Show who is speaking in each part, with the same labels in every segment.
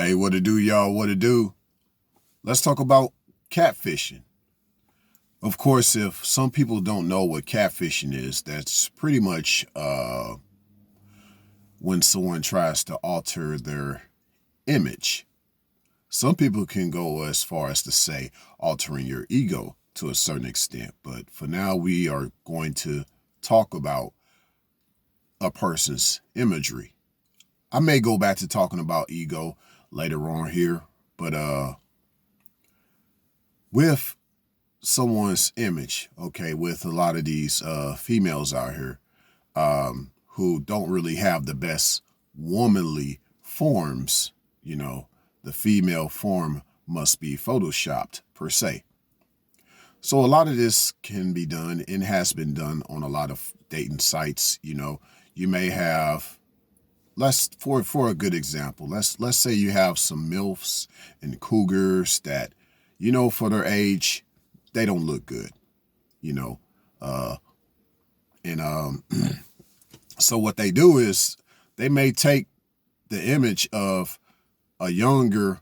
Speaker 1: Hey, what it do, y'all? What it do? Let's talk about catfishing. Of course, if some people don't know what catfishing is, that's pretty much when someone tries to alter their image. Some people can go as far as to say altering your ego to a certain extent, but for now, we are going to talk about a person's imagery. I may go back to talking about ego later on here, but with someone's image, okay, with a lot of these females out here who don't really have the best womanly forms, the female form must be photoshopped per se. So a lot of this can be done and has been done on a lot of dating sites. You may have, let's for a good example, let's say you have some MILFs and cougars that, for their age, they don't look good, you know. And so what they do is they may take the image of a younger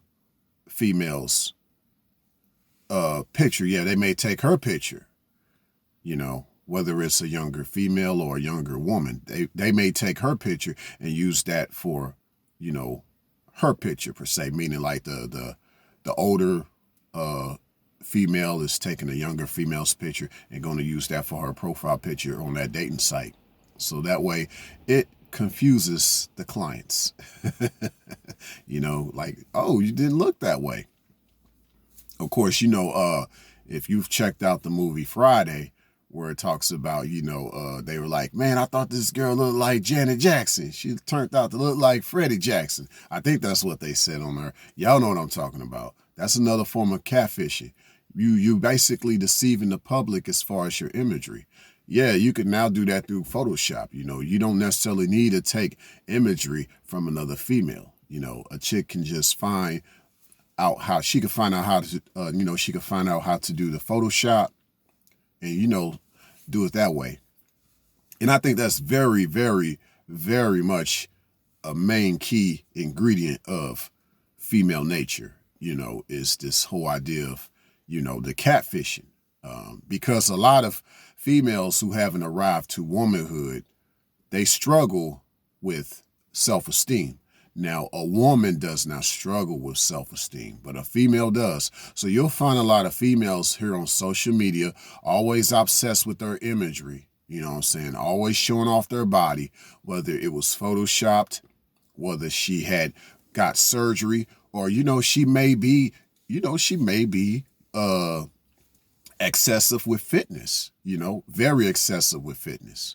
Speaker 1: female's picture. Yeah, they may take her picture, whether it's a younger female or a younger woman. They may take her picture and use that for, her picture per se, meaning like the older female is taking a younger female's picture and going to use that for her profile picture on that dating site. So that way it confuses the clients. Like, oh, you didn't look that way. Of course, if you've checked out the movie Friday, where it talks about, they were like, man, I thought this girl looked like Janet Jackson. She turned out to look like Freddie Jackson. I think that's what they said on there. Y'all know what I'm talking about. That's another form of catfishing. You basically deceiving the public as far as your imagery. Yeah, you can now do that through Photoshop. You don't necessarily need to take imagery from another female. A chick can just find out how she can find out how to, she can find out how to do the Photoshop and, do it that way. And I think that's very, very, very much a main key ingredient of female nature, is this whole idea of, the catfishing. Because a lot of females who haven't arrived to womanhood, they struggle with self-esteem. Now, a woman does not struggle with self-esteem, but a female does. So you'll find a lot of females here on social media always obsessed with their imagery, always showing off their body, whether it was photoshopped, whether she had got surgery, or, she may be excessive with fitness, very excessive with fitness.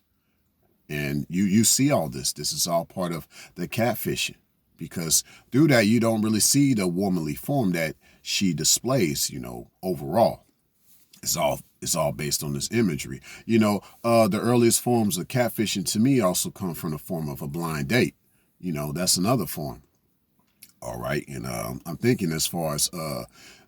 Speaker 1: And you see all this. This is all part of the catfishing. Because through that, you don't really see the womanly form that she displays, overall. It's all based on this imagery. The earliest forms of catfishing to me also come from the form of a blind date. That's another form. All right. And I'm thinking as far as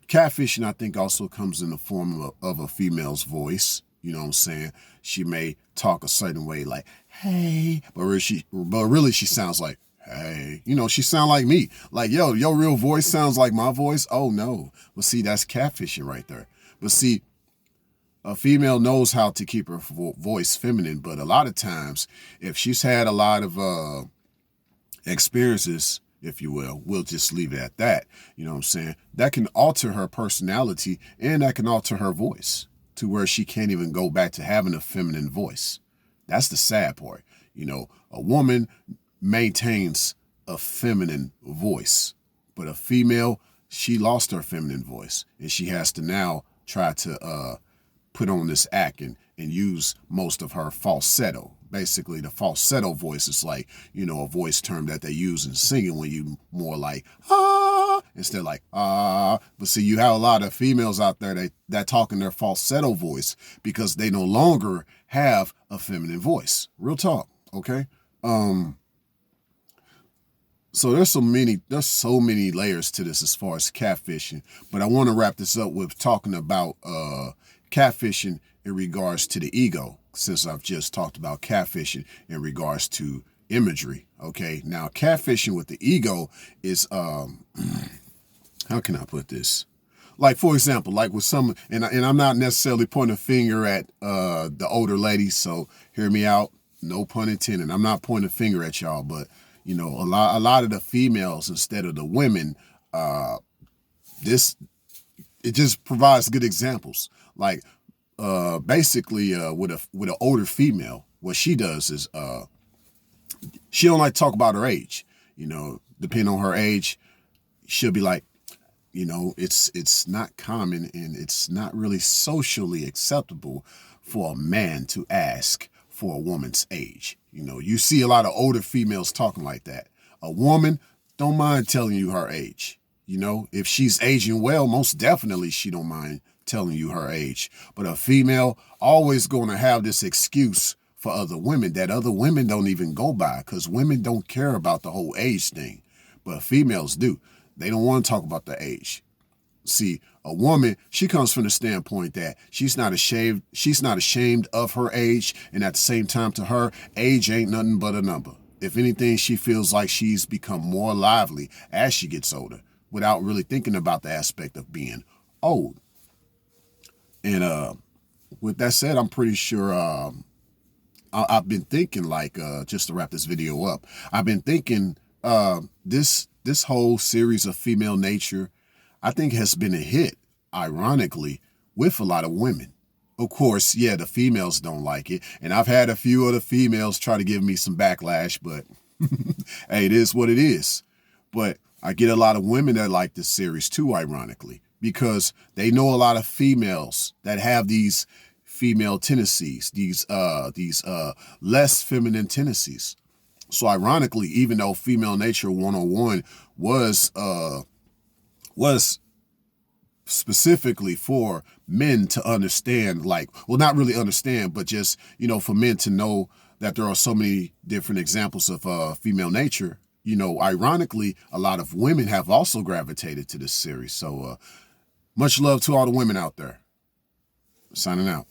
Speaker 1: catfishing, I think also comes in the form of a female's voice. You know what I'm saying? She may talk a certain way like, hey, but really she sounds like, hey, she sound like me. Like, yo, your real voice sounds like my voice. Oh no. But see, that's catfishing right there. But see, a female knows how to keep her voice feminine. But a lot of times, if she's had a lot of experiences, if you will, we'll just leave it at that. You know what I'm saying? That can alter her personality and that can alter her voice to where she can't even go back to having a feminine voice. That's the sad part. A woman maintains a feminine voice, but a female, she lost her feminine voice and she has to now try to put on this act and use most of her falsetto. Basically, the falsetto voice is like, a voice term that they use in singing when you more like, ah, instead of like, ah. But see, you have a lot of females out there that talk in their falsetto voice because they no longer have a feminine voice. Real talk, okay? So there's so many layers to this as far as catfishing, but I want to wrap this up with talking about catfishing in regards to the ego, since I've just talked about catfishing in regards to imagery. Okay, now catfishing with the ego is how can I put this? Like, for example, like with some, and I'm not necessarily pointing a finger at the older ladies, so hear me out. No pun intended. I'm not pointing a finger at y'all, but you know, a lot of the females instead of the women, this it just provides good examples. Like basically with an older female, what she does is she don't like to talk about her age. You know, depending on her age, she'll be like, you know, it's not common and it's not really socially acceptable for a man to ask for a woman's age. You know, you see a lot of older females talking like that. A woman don't mind telling you her age. You know, if she's aging well, most definitely she don't mind telling you her age. But a female always going to have this excuse for other women that other women don't even go by, because women don't care about the whole age thing. But females do. They don't want to talk about the age. See, a woman, she comes from the standpoint that she's not ashamed of her age, and at the same time, to her, age ain't nothing but a number. If anything, she feels like she's become more lively as she gets older, without really thinking about the aspect of being old. And with that said, I'm pretty sure I've been thinking, like, just to wrap this video up, I've been thinking this whole series of Female Nature, I think, has been a hit, ironically, with a lot of women. Of course, yeah, the females don't like it. And I've had a few of the females try to give me some backlash, but hey, it is what it is. But I get a lot of women that like this series too, ironically, because they know a lot of females that have these female tendencies, these less feminine tendencies. So ironically, even though Female Nature 101 was specifically for men to understand, like, well, not really understand, but just, you know, for men to know that there are so many different examples of female nature, you know, ironically, a lot of women have also gravitated to this series. So much love to all the women out there. Signing out.